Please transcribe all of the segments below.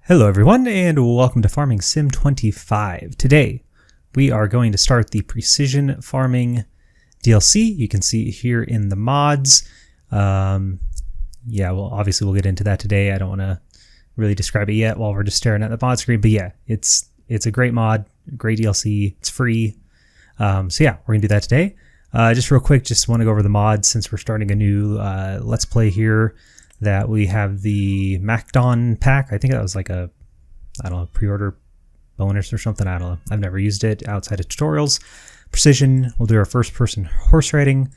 Hello everyone and welcome to Farming Sim 25. Today we are going to start the Precision Farming DLC. You can see it here in the mods. Obviously we'll get into that today. I don't want to really describe it yet while we're just staring at the mod screen, but yeah, it's a great mod, great DLC, it's free. We're gonna do that today. Just real quick, just want to go over the mods since we're starting a new Let's Play here. That we have the Macdon pack. I think that was like a, pre-order bonus or something. I don't know. I've never used it outside of tutorials. Precision, we'll do our first person horse riding.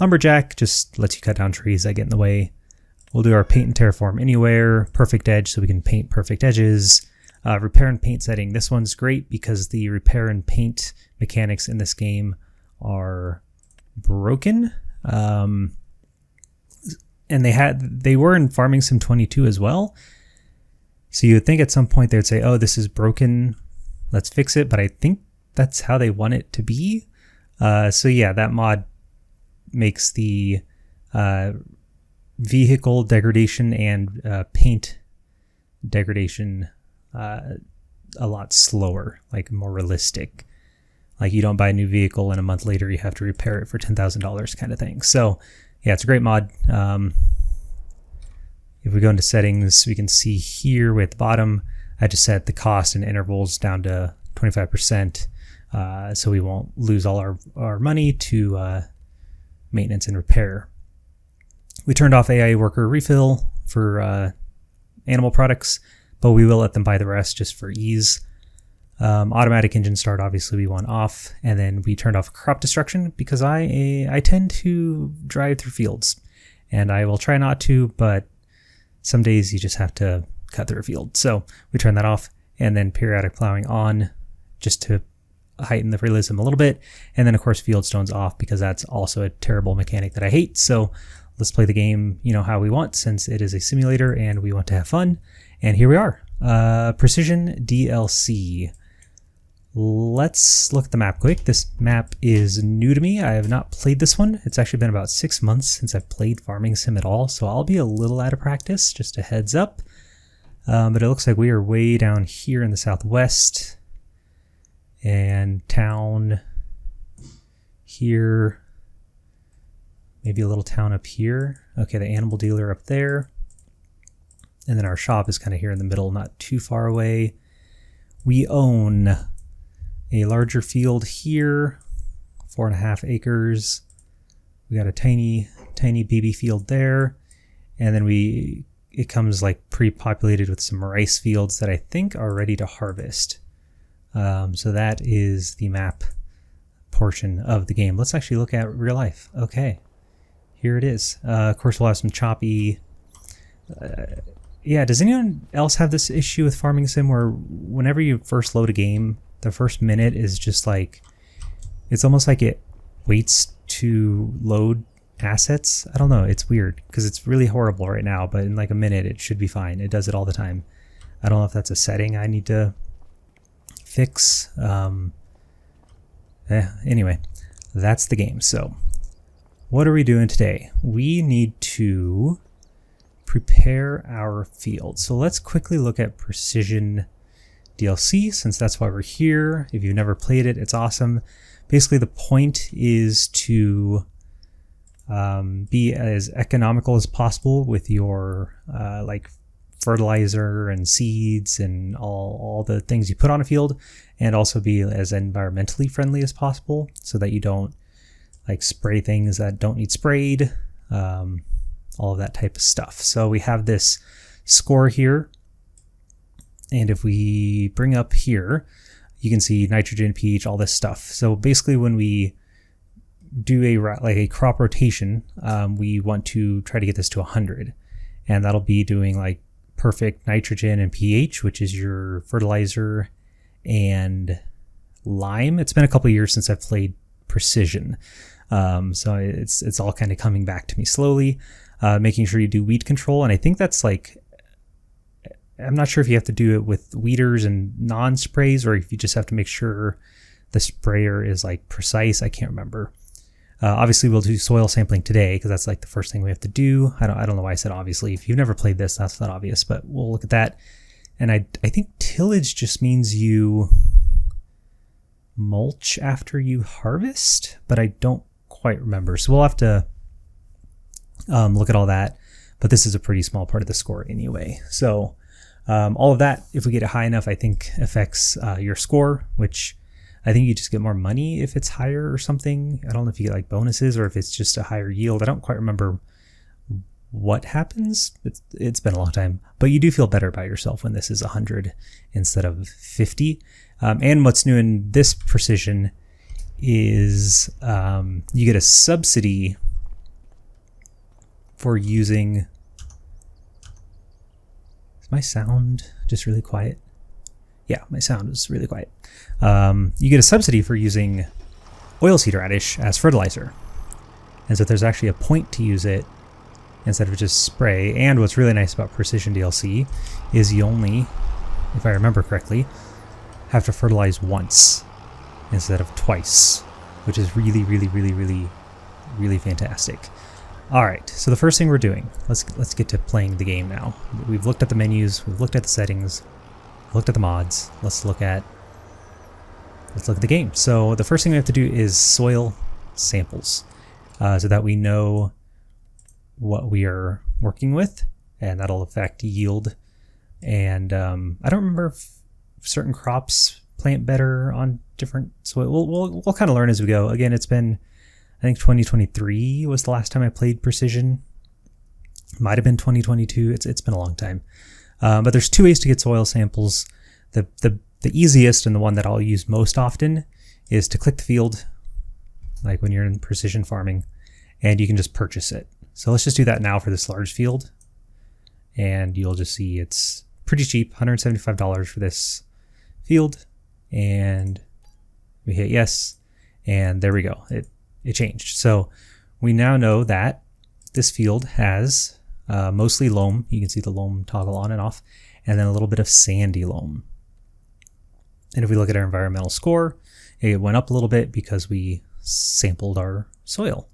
Lumberjack just lets you cut down trees that get in the way. We'll do our paint and terraform anywhere. Perfect edge, so we can paint perfect edges. Repair and paint setting. This one's great because the repair and paint mechanics in this game are broken. And they were in Farming Sim 22 as well. So you would think at some point they would say, oh, this is broken, let's fix it. But I think that's how they want it to be. That mod makes the vehicle degradation and paint degradation a lot slower, like more realistic. Like you don't buy a new vehicle and a month later you have to repair it for $10,000 kind of thing. So yeah, it's a great mod. If we go into settings, we can see here at the bottom, I just set the cost and intervals down to 25%, so we won't lose all our money to maintenance and repair. We turned off AI worker refill for animal products, but we will let them buy the rest just for ease. Automatic engine start, obviously we want off, and then we turned off crop destruction because I tend to drive through fields, and I will try not to, but some days you just have to cut through a field. So we turn that off, and then periodic plowing on just to heighten the realism a little bit, and then of course field stones off because that's also a terrible mechanic that I hate. So let's play the game, how we want, since it is a simulator and we want to have fun. And here we are, Precision DLC. Let's look at the map quick. This map is new to me. I have not played this one. It's actually been about 6 months since I've played Farming Sim at all, so I'll be a little out of practice, just a heads up. But it looks like we are way down here in the southwest, and town here, maybe a little town up here. Okay, the animal dealer up there. And then our shop is kind of here in the middle, not too far away. We own a larger field here, 4.5 acres. We got a tiny baby field there. And then it comes like pre-populated with some rice fields that I think are ready to harvest. So that is the map portion of the game. Let's actually look at real life. Okay, here it is. Of course, we'll have some choppy... does anyone else have this issue with Farming Sim where whenever you first load a game, the first minute is just like, it's almost like it waits to load assets? I don't know, it's weird because it's really horrible right now, but in like a minute it should be fine. It does it all the time. I don't know if that's a setting I need to fix. Anyway, that's the game. So what are we doing today? We need to prepare our field. So let's quickly look at Precision DLC, since that's why we're here. If you've never played it, it's awesome. Basically, the point is to be as economical as possible with your like fertilizer and seeds and all the things you put on a field, and also be as environmentally friendly as possible so that you don't like spray things that don't need sprayed. All of that type of stuff. So we have this score here, and if we bring up here, you can see nitrogen, pH, all this stuff. So basically when we do a crop rotation, we want to try to get this to 100, and that'll be doing like perfect nitrogen and pH, which is your fertilizer and lime. It's been a couple of years since I've played Precision, so it's all kind of coming back to me slowly. Making sure you do weed control, and I think that's like, I'm not sure if you have to do it with weeders and non-sprays or if you just have to make sure the sprayer is like precise. I can't remember. Obviously we'll do soil sampling today because that's like the first thing we have to do. I don't know why I said obviously. If you've never played this, that's not obvious, but we'll look at that. And I think tillage just means you mulch after you harvest, but I don't quite remember. So we'll have to look at all that. But this is a pretty small part of the score anyway. So all of that, if we get it high enough, I think affects your score, which I think you just get more money if it's higher or something. I don't know if you get like bonuses or if it's just a higher yield. I don't quite remember what happens. It's been a long time, but you do feel better about yourself when this is 100 instead of 50. And what's new in this precision is you get a subsidy for using. Is my sound just really quiet? Yeah, my sound is really quiet. You get a subsidy for using oilseed radish as fertilizer. And so there's actually a point to use it instead of just spray. And what's really nice about Precision DLC is you only, if I remember correctly, have to fertilize once instead of twice, which is really, really, really, really, really fantastic. All right, so the first thing we're doing, let's get to playing the game now. We've looked at the menus, we've looked at the settings, looked at the mods. Let's look at the game. So the first thing we have to do is soil samples, so that we know what we are working with, and that'll affect yield. And I don't remember if certain crops plant better on different soil. We'll kind of learn as we go. Again, it's been, I think 2023 was the last time I played Precision. Might have been 2022. It's been a long time. But there's two ways to get soil samples. The easiest and the one that I'll use most often is to click the field, like when you're in precision farming, and you can just purchase it. So let's just do that now for this large field, and you'll just see it's pretty cheap, $175 for this field, and we hit yes, and there we go. It changed. So we now know that this field has mostly loam. You can see the loam toggle on and off, and then a little bit of sandy loam. And if we look at our environmental score, it went up a little bit because we sampled our soil.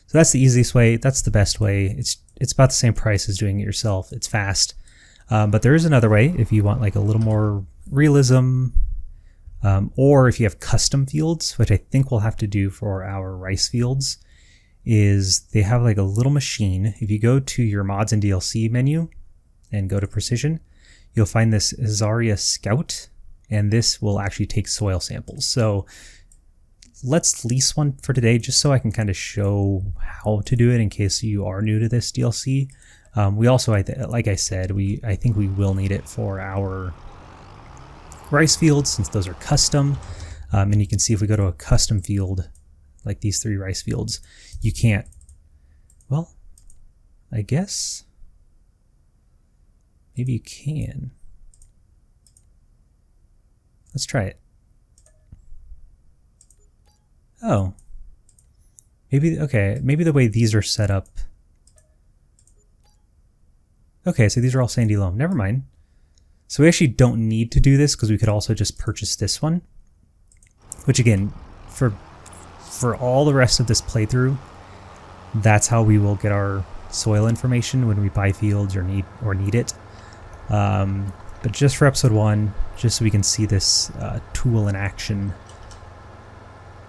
So that's the easiest way. That's the best way. It's about the same price as doing it yourself. It's fast. But there is another way if you want like a little more realism, or if you have custom fields, which I think we'll have to do for our rice fields, is they have like a little machine. If you go to your mods and DLC menu and go to precision, you'll find this Zarya Scout, and this will actually take soil samples. So let's lease one for today, just so I can kind of show how to do it in case you are new to this DLC. We also, like I said, I think we will need it for our rice fields since those are custom. And you can see if we go to a custom field, like these 3 rice fields, you can't, well, I guess maybe you can. Let's try it. Oh, maybe, okay, maybe the way these are set up. Okay, so these are all sandy loam. Never mind. So we actually don't need to do this because we could also just purchase this one, which again, for all the rest of this playthrough, that's how we will get our soil information when we buy fields or need it. But just for episode 1, just so we can see this tool in action,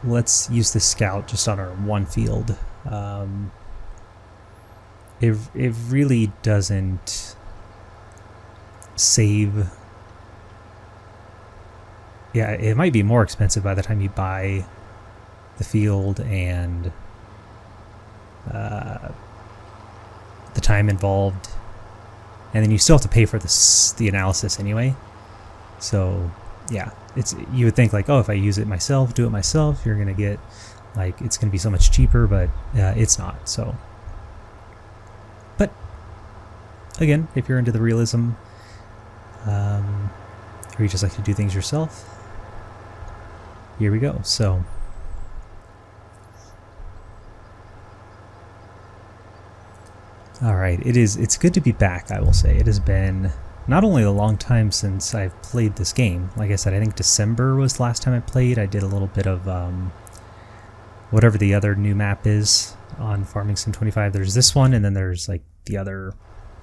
let's use the scout just on our one field. It really doesn't save. Yeah, it might be more expensive by the time you buy the field and the time involved, and then you still have to pay for the analysis anyway. So yeah, you would think like, oh, if I use it myself, do it myself, you're gonna get like, it's gonna be so much cheaper, but it's not. So, but again, if you're into the realism, or you just like to do things yourself, here we go. So all right, it's good to be back, I will say. It has been not only a long time since I've played this game. Like I said, I think December was the last time I played. I did a little bit of whatever the other new map is on Farming Sim 25. There's this one, and then there's like the other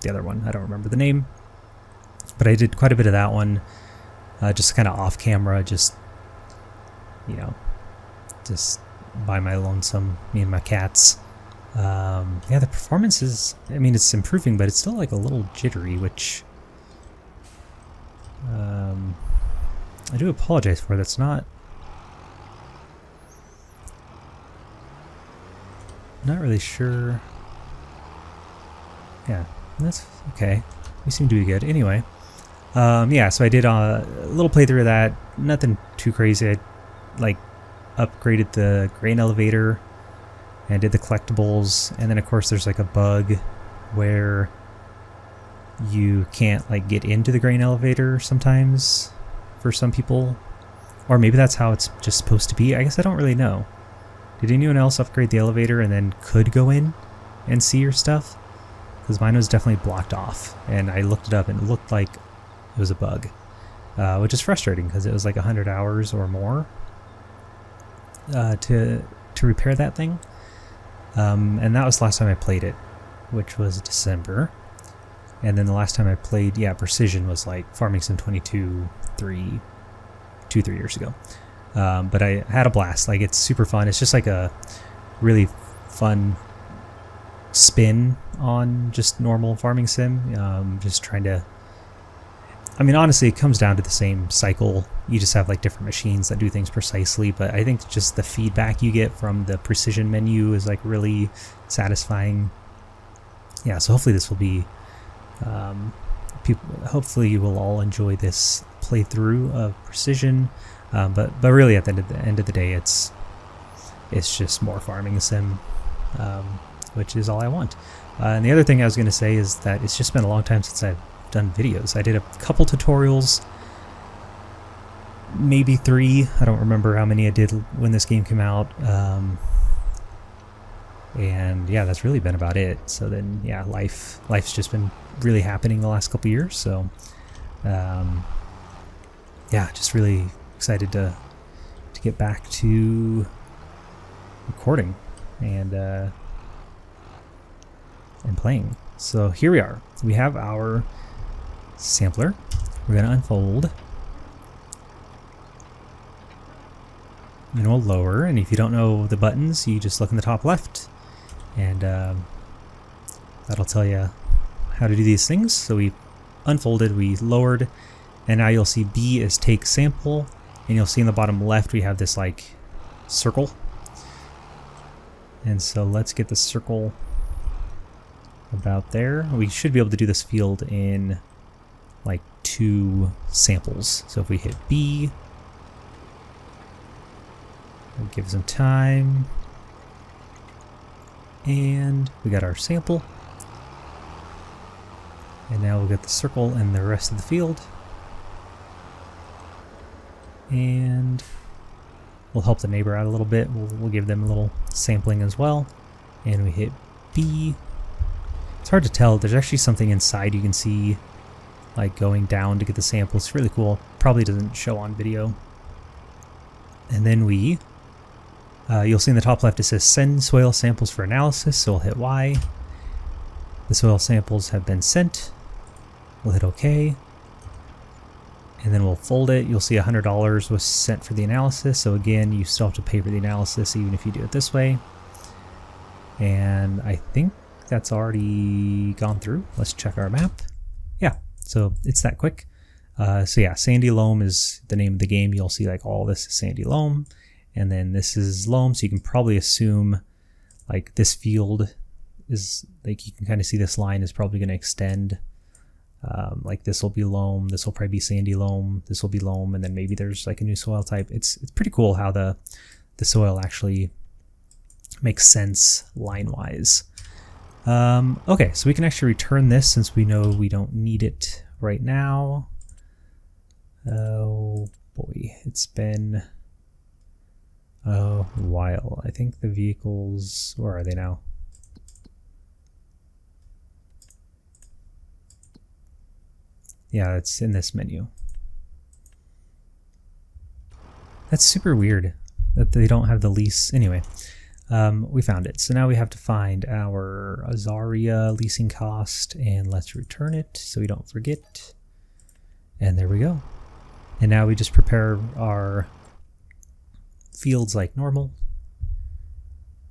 one. I don't remember the name. But I did quite a bit of that one, just kind of off camera, just by my lonesome, me and my cats. Yeah, the performance is, I mean, it's improving, but it's still like a little jittery, which I do apologize for. That's not really sure. Yeah, that's okay. We seem to be good. Anyway, yeah, so I did a little playthrough of that. Nothing too crazy. I like upgraded the grain elevator and did the collectibles, and then of course there's like a bug where you can't like get into the grain elevator sometimes for some people, or maybe that's how it's just supposed to be. I guess I don't really know. Did anyone else upgrade the elevator and then could go in and see your stuff? Because mine was definitely blocked off, and I looked it up and it looked like it was a bug, which is frustrating because it was like 100 hours or more to repair that thing. And that was the last time I played it, which was December. And then the last time I played, Precision was like Farming Sim 22, 3 years ago. But I had a blast. Like, it's super fun. It's just like a really fun spin on just normal Farming Sim. Just trying to, I mean, honestly, it comes down to the same cycle. You just have like different machines that do things precisely, but I think just the feedback you get from the precision menu is like really satisfying. Yeah, so hopefully this will be, hopefully you will all enjoy this playthrough of Precision. But really at the end of the day, it's just more Farming Sim, which is all I want. And the other thing I was going to say is that it's just been a long time since I've done videos. I did a couple tutorials, maybe 3. I don't remember how many I did when this game came out. And yeah, that's really been about it. So then, yeah, life's just been really happening the last couple years. So, yeah, just really excited to get back to recording and playing. So here we are. We have our sampler. We're going to unfold. And we'll lower. And if you don't know the buttons, you just look in the top left. And that'll tell you how to do these things. So we unfolded, we lowered, and now you'll see B is take sample. And you'll see in the bottom left we have this like circle. And so let's get the circle about there. We should be able to do this field in like 2 samples. So if we hit B, we'll give some time. And we got our sample. And now we'll get the circle and the rest of the field. And we'll help the neighbor out a little bit. We'll give them a little sampling as well. And we hit B. It's hard to tell. There's actually something inside you can see, like going down to get the sample. It's really cool. Probably doesn't show on video. And then we, you'll see in the top left it says send soil samples for analysis. So we'll hit Y. The soil samples have been sent. We'll hit OK. And then we'll fold it. You'll see $100 was sent for the analysis. So again, you still have to pay for the analysis even if you do it this way. And I think that's already gone through. Let's check our map. Yeah, so it's that quick. So yeah, Sandy Loam is the name of the game. You'll see like all this is Sandy Loam. And then this is Loam. So you can probably assume like this field is like, you can kind of see this line is probably going to extend. Like this will be loam, this will probably be sandy loam, this will be loam, and then maybe there's like a new soil type. It's pretty cool how the soil actually makes sense line wise. Okay, so we can actually return this since we know we don't need it right now. Oh boy, it's been a while. I think the vehicles, where are they now? Yeah, it's in this menu. That's super weird that they don't have the lease. Anyway, we found it. So now we have to find our Azaria leasing cost, and let's return it so we don't forget. And there we go. And now we just prepare our fields like normal.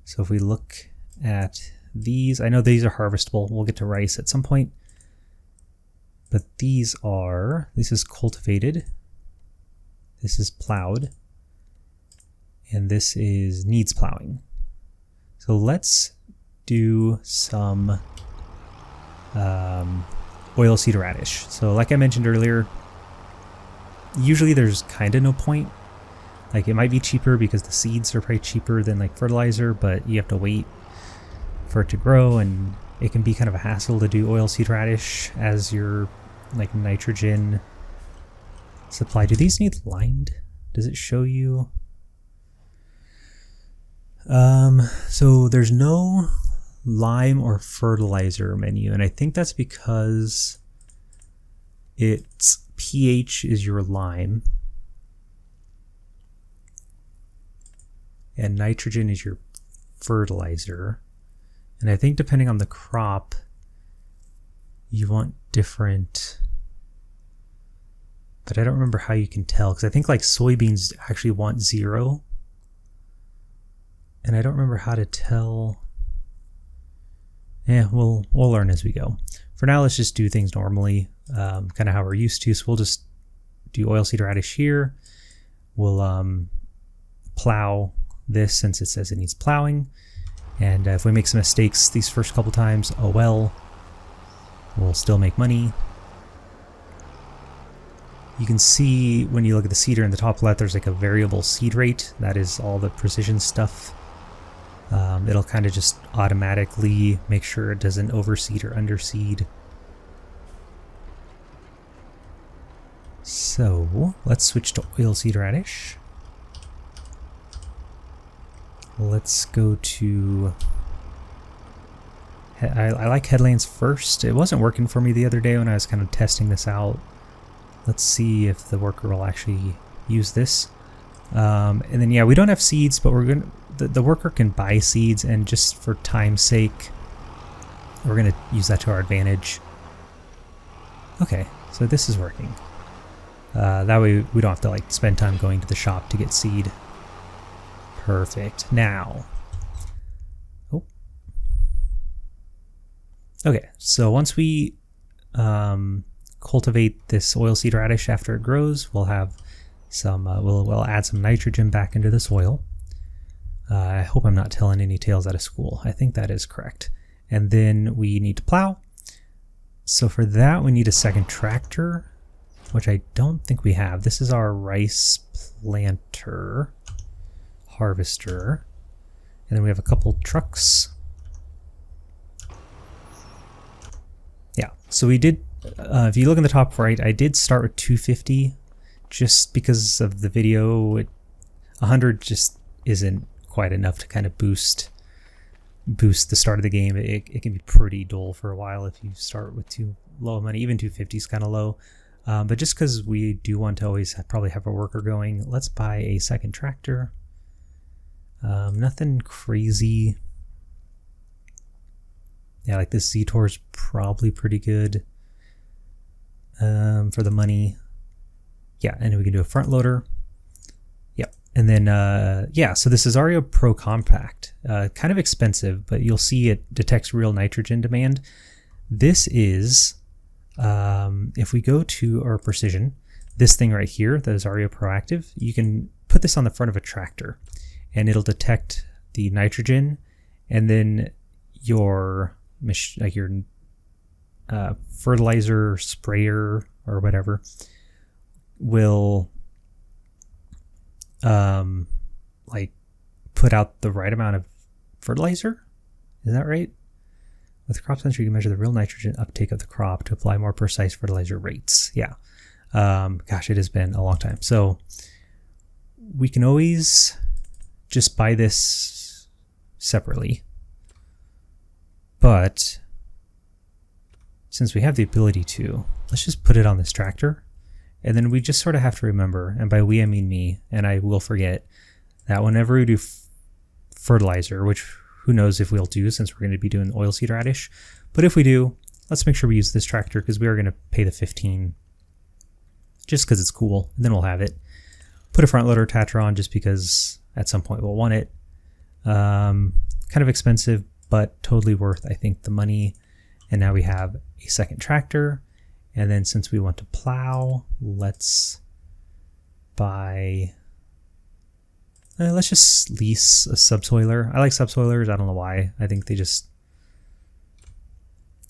So if we look at these, I know these are harvestable. We'll get to rice at some point. But this is cultivated. This is plowed. And this is needs plowing. So let's do some oilseed radish. So like I mentioned earlier, usually there's kind of no point. Like it might be cheaper because the seeds are probably cheaper than like fertilizer, but you have to wait for it to grow, and it can be kind of a hassle to do oilseed radish as your like nitrogen supply. Do these need lined? Does it show you? So there's no lime or fertilizer menu, and I think that's because its pH is your lime and nitrogen is your fertilizer. And I think depending on the crop, you want different, but I don't remember how you can tell, because I think like soybeans actually want 0. And I don't remember how to tell. Yeah, we'll learn as we go. For now, let's just do things normally, kind of how we're used to. So we'll just do oilseed radish here. We'll plow this since it says it needs plowing. And if we make some mistakes these first couple times, oh well, we'll still make money. You can see when you look at the seeder in the top left, there's like a variable seed rate. That is all the precision stuff. It'll kind of just automatically make sure it doesn't overseed or underseed. So let's switch to oilseed radish. Let's go to, I like headlands first. It wasn't working for me the other day when I was kind of testing this out. Let's see if the worker will actually use this. And then yeah, we don't have seeds, but we're gonna, the worker can buy seeds, and just for time's sake, we're gonna use that to our advantage. Okay, so this is working. That way we don't have to like spend time going to the shop to get seed. Perfect. Now, okay, so once we cultivate this oilseed radish after it grows, we'll have some, we'll add some nitrogen back into the soil. I hope I'm not telling any tales out of school. I think that is correct. And then we need to plow. So for that, we need a second tractor, which I don't think we have. This is our rice planter harvester. And then we have a couple trucks. Yeah, so we did, if you look in the top right, I did start with 250 just because of the video. 100 just isn't quite enough to kind of boost the start of the game. It can be pretty dull for a while if you start with too low money. Even 250 is kind of low. But just because we do want to always probably have a worker going, let's buy a second tractor. Nothing crazy. Yeah, like this Z-Tor is probably pretty good for the money. Yeah, and we can do a front loader. Yep. And then, yeah, so this is Ario Pro Compact. Kind of expensive, but you'll see it detects real nitrogen demand. This is, if we go to our precision, this thing right here, that is Ario Proactive, you can put this on the front of a tractor and it'll detect the nitrogen, and then your fertilizer sprayer or whatever will like put out the right amount of fertilizer. Is that right? With crop sensor, you can measure the real nitrogen uptake of the crop to apply more precise fertilizer rates. Yeah. Gosh, it has been a long time. So we can always just buy this separately. But since we have the ability to, let's just put it on this tractor. And then we just sort of have to remember, and by we I mean me, and I will forget, that whenever we do fertilizer, which who knows if we'll do since we're going to be doing oilseed radish, but if we do, let's make sure we use this tractor because we are going to pay the 15 just because it's cool. And then we'll have it. Put a front loader attacher on just because at some point we'll want it. Kind of expensive, but totally worth, I think, the money. And now we have a second tractor. And then since we want to plow, let's buy... let's just lease a subsoiler. I like subsoilers. I don't know why. I think they just...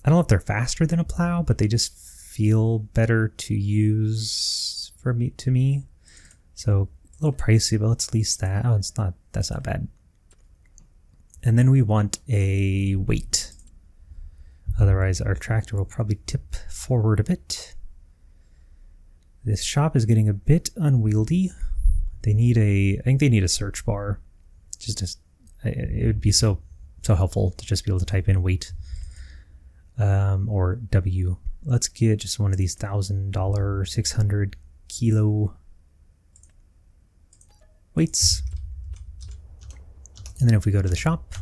I don't know if they're faster than a plow, but they just feel better to use to me. So a little pricey, but let's lease that. Oh, that's not bad. And then we want a weight. Otherwise our tractor will probably tip forward a bit. This shop is getting a bit unwieldy. I think they need a search bar. It would be so helpful to just be able to type in weight or W. Let's get just one of these $1,000 600 kilo weights. And then if we go to the shop,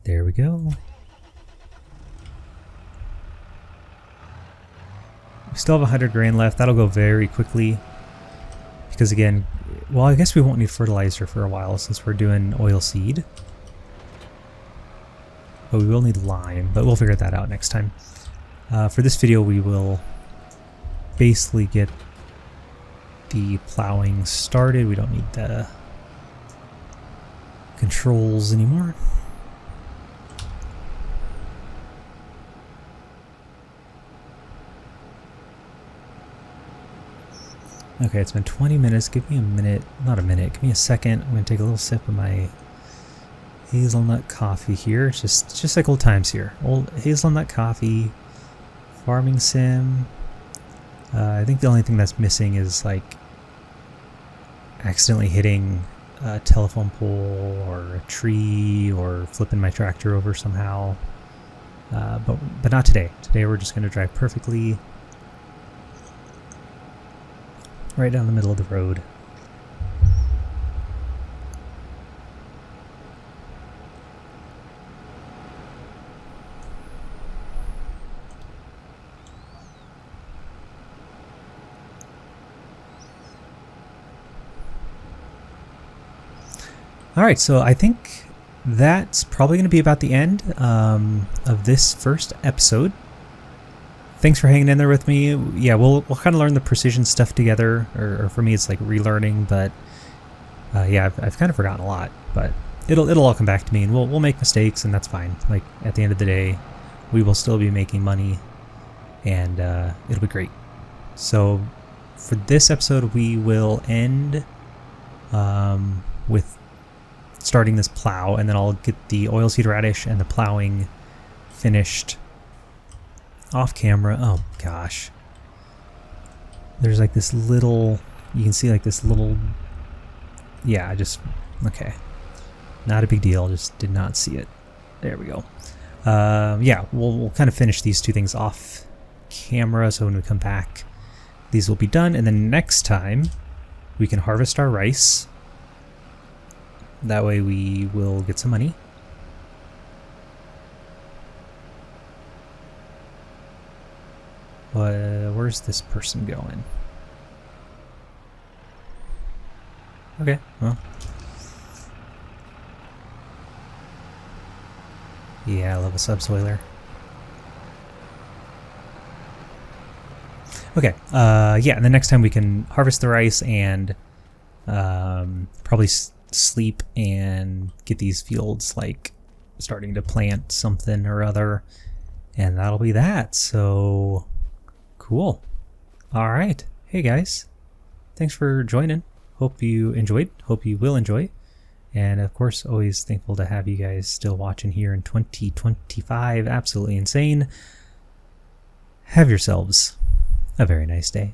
there we go. We still have 100 grand left. That'll go very quickly because again, well, I guess we won't need fertilizer for a while since we're doing oil seed. But we will need lime, but we'll figure that out next time. For this video, we will basically get the plowing started. We don't need the controls anymore. Okay, it's been 20 minutes. Give me a minute. Not a minute. Give me a second. I'm going to take a little sip of my hazelnut coffee here. Just like old times here. Old hazelnut coffee. Farming sim. I think the only thing that's missing is like accidentally hitting a telephone pole or a tree or flipping my tractor over somehow. But not today. Today we're just going to drive perfectly right down the middle of the road. Alright, so I think that's probably going to be about the end of this first episode. Thanks for hanging in there with me. Yeah, we'll kind of learn the precision stuff together, or for me it's like relearning, but yeah, I've kind of forgotten a lot, but it'll all come back to me, and we'll make mistakes, and that's fine. Like at the end of the day, we will still be making money, and it'll be great. So for this episode, we will end with starting this plow, and then I'll get the oilseed radish and the plowing finished off camera. Oh gosh, there's like this little, you can see like this little, yeah, okay, not a big deal, just did not see it. There we go. Yeah, we'll kind of finish these two things off camera, so when we come back these will be done, and then next time we can harvest our rice. That way we will get some money. Where's this person going? Okay, well. Yeah, I love a subsoiler. Okay, yeah, and the next time we can harvest the rice and probably sleep and get these fields like starting to plant something or other, and that'll be that. So cool. All right, hey guys, thanks for joining. Hope you enjoyed, hope you will enjoy, and of course always thankful to have you guys still watching here in 2025. Absolutely insane. Have yourselves a very nice day.